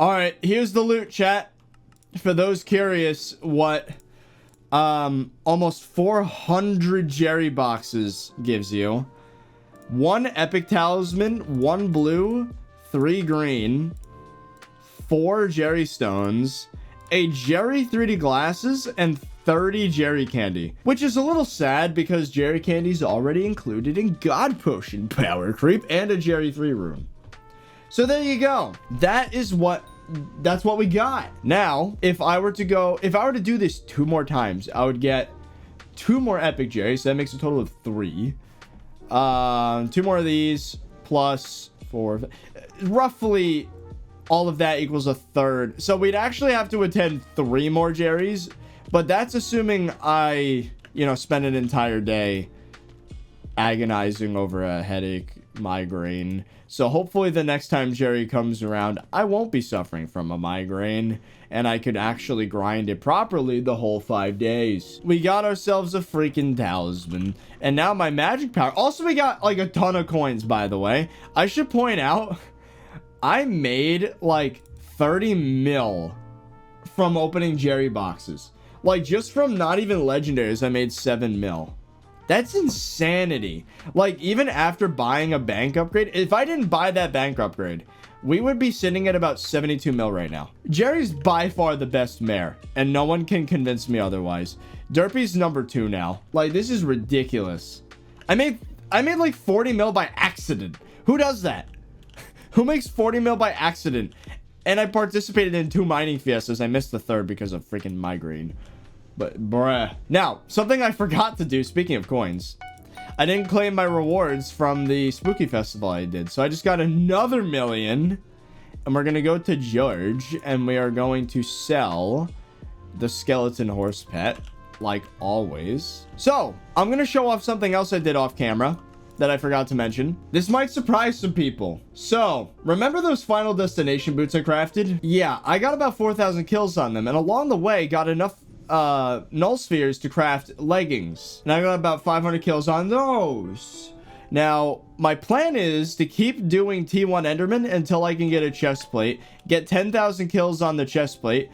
All right, here's the loot, chat. For those curious, what almost 400 Jerry boxes gives you. 1 epic talisman, 1 blue, 3 green, 4 Jerry stones, a Jerry 3D glasses, and 30 Jerry candy, which is a little sad because Jerry candy is already included in God Potion, Power Creep, and a Jerry 3 room. So there you go. That's what we got. Now, if I were to do this 2 more times, I would get 2 more epic Jerry, so that makes a total of 3. 2 more of these plus 4, roughly all of that equals a third. So we'd actually have to attend 3 more Jerrys, but that's assuming I, spend an entire day agonizing over a headache, migraine. So hopefully the next time Jerry comes around, I won't be suffering from a migraine and I could actually grind it properly the whole 5 days. We got ourselves a freaking talisman. And now my magic power. Also, we got like a ton of coins, by the way. I should point out, I made like 30 mil from opening Jerry boxes. Like just from not even legendaries, I made 7 mil. That's insanity. Like, even after buying a bank upgrade, if I didn't buy that bank upgrade, we would be sitting at about 72 mil right now. Jerry's by far the best mare, and no one can convince me otherwise. Derpy's number 2 now. Like, this is ridiculous. I made like 40 mil by accident. Who does that? Who makes 40 mil by accident? And I participated in 2 mining fiestas. I missed the 3rd because of freaking migraine. But bruh. Now, something I forgot to do, speaking of coins, I didn't claim my rewards from the spooky festival I did. So I just got another 1 million. And we're going to go to George. And we are going to sell the skeleton horse pet, like always. So, I'm going to show off something else I did off camera that I forgot to mention. This might surprise some people. So, remember those Final Destination boots I crafted? Yeah, I got about 4,000 kills on them. And along the way, got enough null spheres to craft leggings, and I got about 500 kills on those. Now my plan is to keep doing T1 Enderman until I can get a chest plate, get 10,000 kills on the chest plate,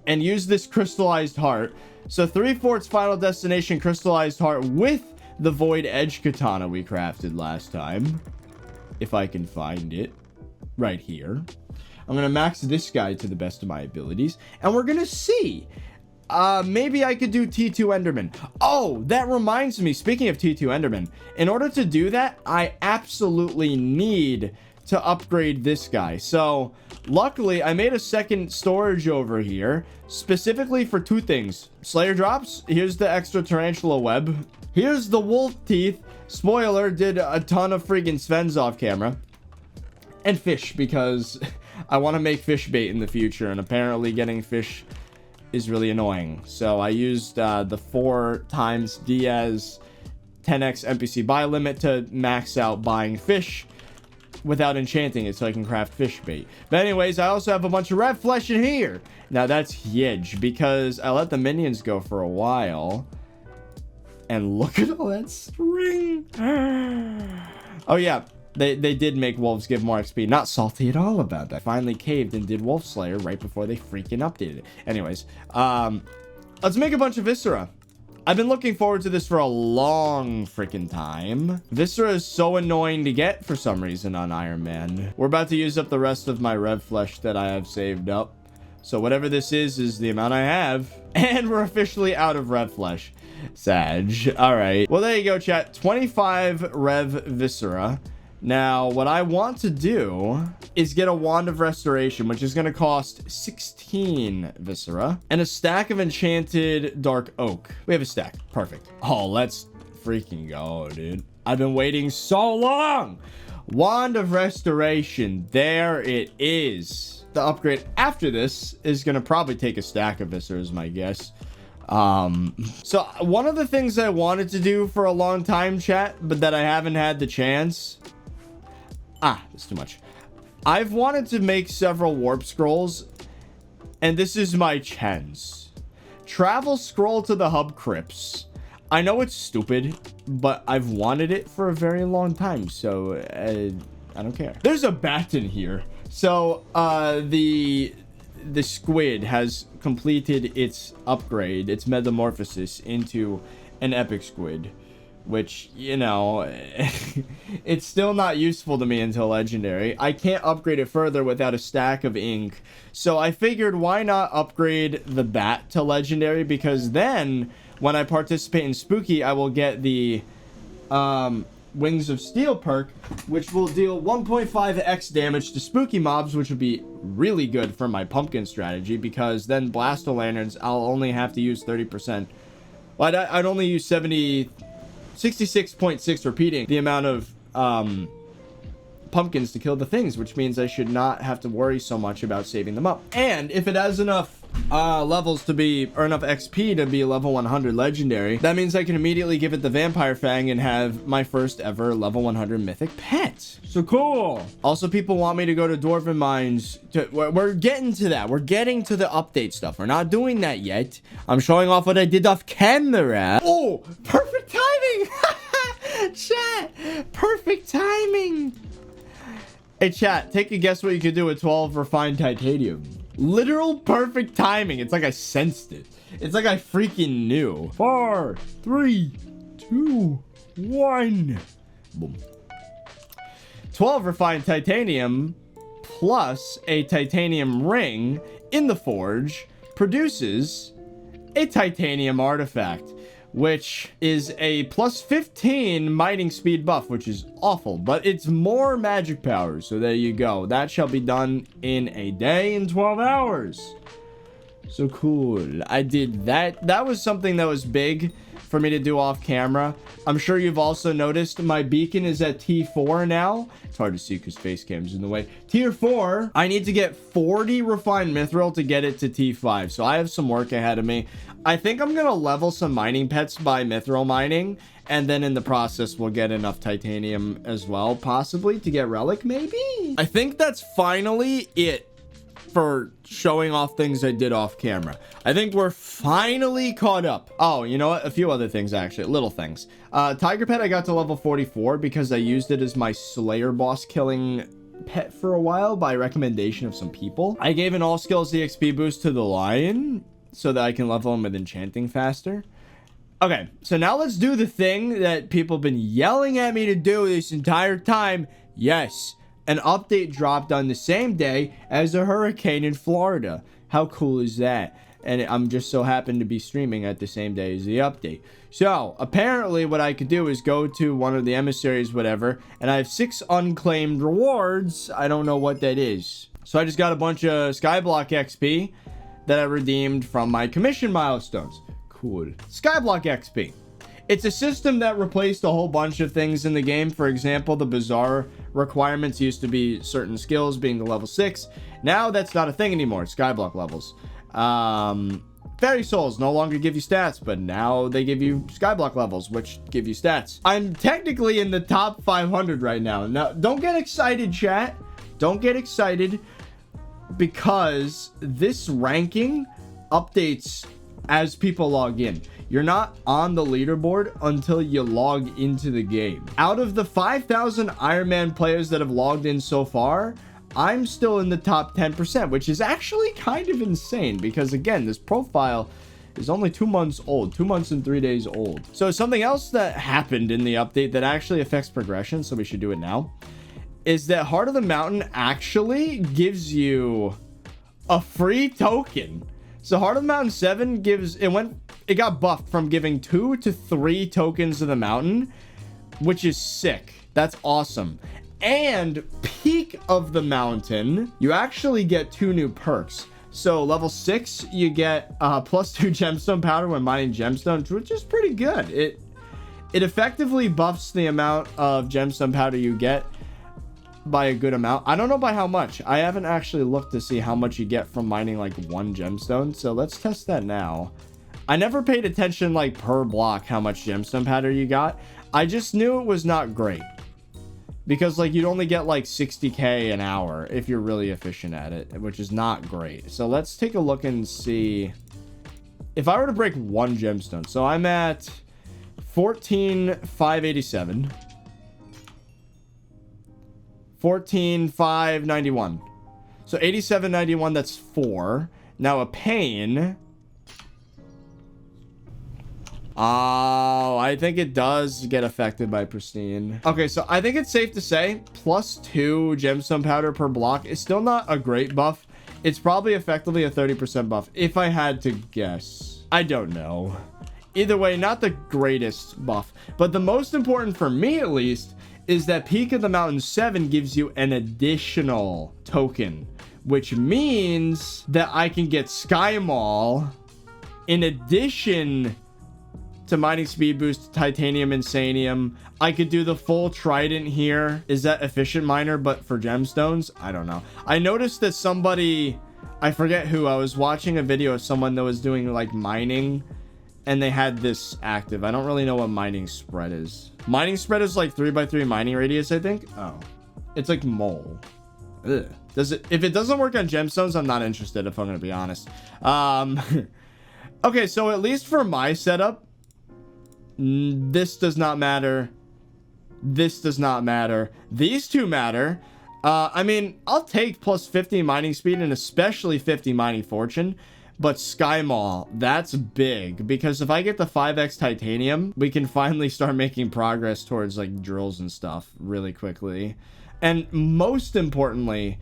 and use this crystallized heart. So 3/4 Final Destination crystallized heart with the void edge katana we crafted last time, if I can find it right here. I'm gonna max this guy to the best of my abilities, and we're gonna see. Maybe I could do T2 Enderman. Oh, that reminds me, speaking of T2 Enderman, in order to do that, I absolutely need to upgrade this guy. So, luckily, I made a second storage over here, specifically for 2 things. Slayer drops, here's the extra tarantula web. Here's the wolf teeth. Spoiler, did a ton of freaking Svens off camera. And fish, because I want to make fish bait in the future, and apparently getting fish is really annoying. So I used the 4 times Diaz 10x NPC buy limit to max out buying fish without enchanting it so I can craft fish bait. But anyways, I also have a bunch of red flesh in here. Now that's huge because I let the minions go for a while. And look at all that string. Oh yeah, they did make wolves give more XP. Not salty at all about that. Finally caved and did Wolf Slayer right before they freaking updated it. Anyways, let's make a bunch of Viscera. I've been looking forward to this for a long freaking time. Viscera is so annoying to get for some reason on Ironman. We're about to use up the rest of my Rev Flesh that I have saved up. So whatever this is the amount I have. And we're officially out of Rev Flesh. Sag. Alright. Well, there you go, chat. 25 Rev Viscera. Now, what I want to do is get a Wand of Restoration, which is going to cost 16 Viscera, and a stack of Enchanted Dark Oak. We have a stack. Perfect. Oh, let's freaking go, dude. I've been waiting so long. Wand of Restoration. There it is. The upgrade after this is going to probably take a stack of Viscera, is my guess. So one of the things I wanted to do for a long time, chat, but that I haven't had the chance... It's too much. I've wanted to make several warp scrolls, and this is my chance. Travel scroll to the hub crypts. I know it's stupid, but I've wanted it for a very long time, so I don't care. There's a bat in here. So, the squid has completed its upgrade, its metamorphosis into an epic squid, which, you know, it's still not useful to me until legendary. I can't upgrade it further without a stack of ink. So I figured, why not upgrade the bat to legendary? Because then when I participate in spooky, I will get the Wings of Steel perk, which will deal 1.5x damage to spooky mobs, which would be really good for my pumpkin strategy, because then blaster lanterns, I'll only have to use 30%. Well, I'd only use 66.6 repeating the amount of pumpkins to kill the things, which means I should not have to worry so much about saving them up. And if it has enough levels to be, or enough XP to be level 100 legendary, that means I can immediately give it the Vampire Fang and have my first ever level 100 mythic pet. So cool. Also, people want me to go to Dwarven Mines. We're getting to that. We're getting to the update stuff. We're not doing that yet. I'm showing off what I did off camera. Oh, perfect timing. Chat, perfect timing. Hey chat, take a guess what you could do with 12 refined titanium. Literal perfect timing. It's like I sensed it. It's like I freaking knew. 4, 3, 2, 1. Boom. 12 refined titanium plus a titanium ring in the forge produces a titanium artifact, which is a plus 15 mining speed buff, which is awful, but it's more magic power. So there you go. That shall be done in a day, in 12 hours. So cool. I did that. That was something that was big for me to do off camera. I'm sure you've also noticed my beacon is at T4 now. It's hard to see because face cam's in the way. Tier 4, I need to get 40 refined mithril to get it to T5. So I have some work ahead of me. I think I'm going to level some mining pets by mithril mining. And then in the process, we'll get enough titanium as well, possibly, to get relic, maybe? I think that's finally it for showing off things I did off camera. I think we're finally caught up. Oh, you know what? A few other things, actually. Little things. Tiger Pet, I got to level 44 because I used it as my Slayer boss killing pet for a while by recommendation of some people. I gave an all skills EXP boost to the lion so that I can level him with enchanting faster. Okay, so now let's do the thing that people have been yelling at me to do this entire time. Yes, an update dropped on the same day as a hurricane in Florida. How cool is that? And I'm just so happened to be streaming at the same day as the update. So apparently what I could do is go to one of the emissaries, whatever, and I have 6 unclaimed rewards. I don't know what that is. So I just got a bunch of SkyBlock XP that I redeemed from my commission milestones. Cool. SkyBlock XP. It's a system that replaced a whole bunch of things in the game. For example, the bizarre requirements used to be certain skills being the level 6. Now that's not a thing anymore. SkyBlock levels. Fairy Souls no longer give you stats, but now they give you SkyBlock levels, which give you stats. I'm technically in the top 500 right now. Now, don't get excited, chat. Don't get excited, because this ranking updates as people log in. You're not on the leaderboard until you log into the game. Out of the 5,000 Ironman players that have logged in so far, I'm still in the top 10%, which is actually kind of insane because, again, this profile is only 2 months old, 2 months and 3 days old. So something else that happened in the update that actually affects progression, so we should do it now, is that Heart of the Mountain actually gives you a free token. So Heart of the Mountain 7 gives, it got buffed from giving 2 to 3 tokens of the mountain, which is sick. That's awesome. And Peak of the Mountain, you actually get 2 new perks. So level 6, you get plus 2 gemstone powder when mining gemstones, which is pretty good. It effectively buffs the amount of gemstone powder you get by a good amount. I don't know by how much. I haven't actually looked to see how much you get from mining like 1 gemstone. So let's test that now. I never paid attention like per block how much gemstone powder you got. I just knew it was not great. Because like you'd only get like 60k an hour if you're really efficient at it, which is not great. So let's take a look and see if I were to break 1 gemstone. So I'm at 14,587, 14,591. So 87.91, that's 4. Now a pain. Oh, I think it does get affected by pristine. Okay, so I think it's safe to say +2 gemstone powder per block is still not a great buff. It's probably effectively a 30% buff, if I had to guess. I don't know. Either way, not the greatest buff. But the most important for me, at least, is that Peak of the Mountain 7 gives you an additional token, which means that I can get Sky Mall in addition to mining speed boost, titanium, insanium. I could do the full trident here. Is that efficient miner but for gemstones? I don't know. I noticed that somebody, I forget who, I was watching a video of someone that was doing like mining and they had this active. I don't really know what mining spread is. Mining spread is like 3x3 mining radius, I think. Oh, it's like mole. Ugh. Does it, if it doesn't work on gemstones, I'm not interested, if I'm gonna be honest. Okay, so at least for my setup, this does not matter. This does not matter. These two matter. I mean, I'll take +50 mining speed and especially 50 mining fortune. But Sky Mall, that's big. Because if I get the 5x titanium, we can finally start making progress towards like drills and stuff really quickly. And most importantly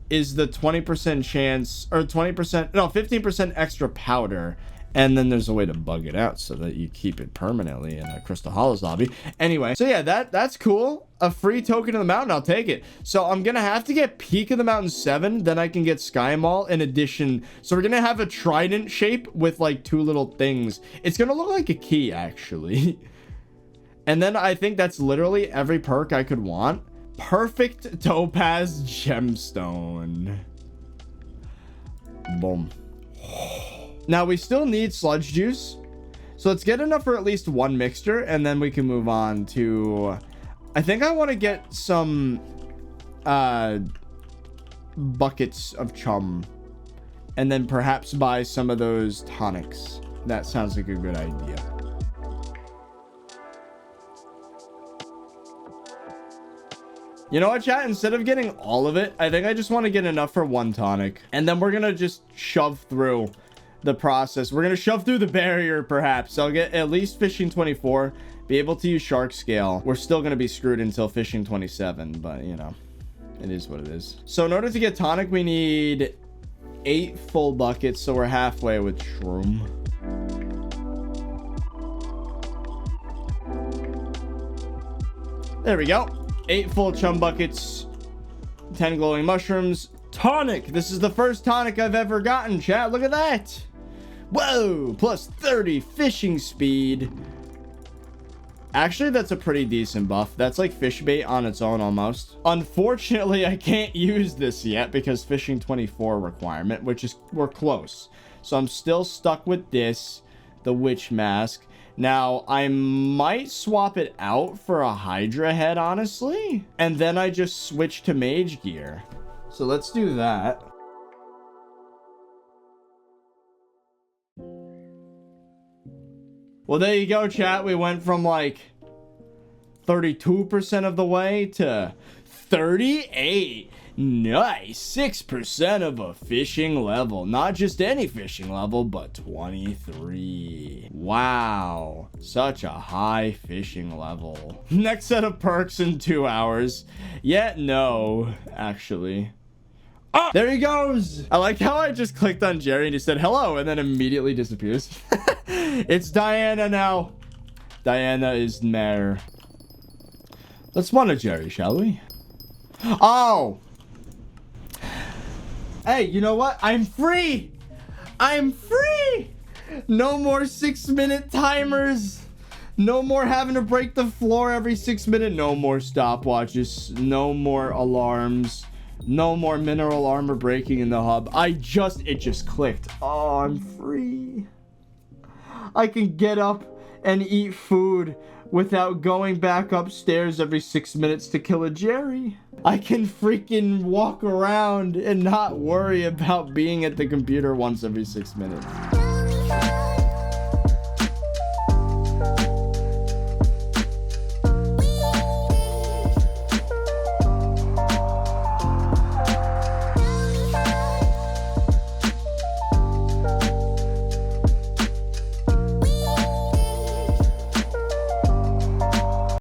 is the 20% chance, or 20%, no, 15% extra powder. And then there's a way to bug it out so that you keep it permanently in a Crystal Hollows lobby. Anyway, so yeah, that's cool. A free token of the mountain, I'll take it. So I'm gonna have to get Peak of the Mountain 7, then I can get Sky Mall in addition. So we're gonna have a trident shape with like 2 little things. It's gonna look like a key, actually. And then I think that's literally every perk I could want. Perfect Topaz Gemstone. Boom. Now we still need sludge juice, so let's get enough for at least 1 mixture, and then we can move on to, I think I want to get some buckets of chum, and then perhaps buy some of those tonics. That sounds like a good idea. You know what, chat? Instead of getting all of it, I think I just want to get enough for 1 tonic, and then we're gonna just shove through the process. We're gonna shove through the barrier, perhaps. I'll get at least fishing 24, be able to use shark scale. We're still gonna be screwed until fishing 27, but you know, it is what it is. So in order to get tonic, we need 8 full buckets, so we're halfway with shroom. There we go. 8 full chum buckets, 10 glowing mushrooms. Tonic! This is the first tonic I've ever gotten, chat. Look at that! Whoa! Plus 30 fishing speed. Actually, that's a pretty decent buff. That's like fish bait on its own almost. Unfortunately, I can't use this yet because fishing 24 requirement, which is, we're close. So I'm still stuck with this, the witch mask. Now, I might swap it out for a Hydra head, honestly. And then I just switch to mage gear. So let's do that. Well, there you go, chat. We went from like 32% of the way to 38. Nice. 6% of a fishing level. Not just any fishing level, but 23. Wow. Such a high fishing level. Next set of perks in 2 hours. Yet no, actually. Oh, there he goes. I like how I just clicked on Jerry and he said hello and then immediately disappears. It's Diana now. Diana is mayor. Let's spawn a Jerry, shall we? Oh. Hey, you know what? I'm free. I'm free. No more 6-minute timers. No more having to break the floor every 6 minutes. No more stopwatches. No more alarms. No more mineral armor breaking in the hub. It just clicked. Oh, I'm free. I can get up and eat food without going back upstairs every 6 minutes to kill a Jerry. I can freaking walk around and not worry about being at the computer once every 6 minutes.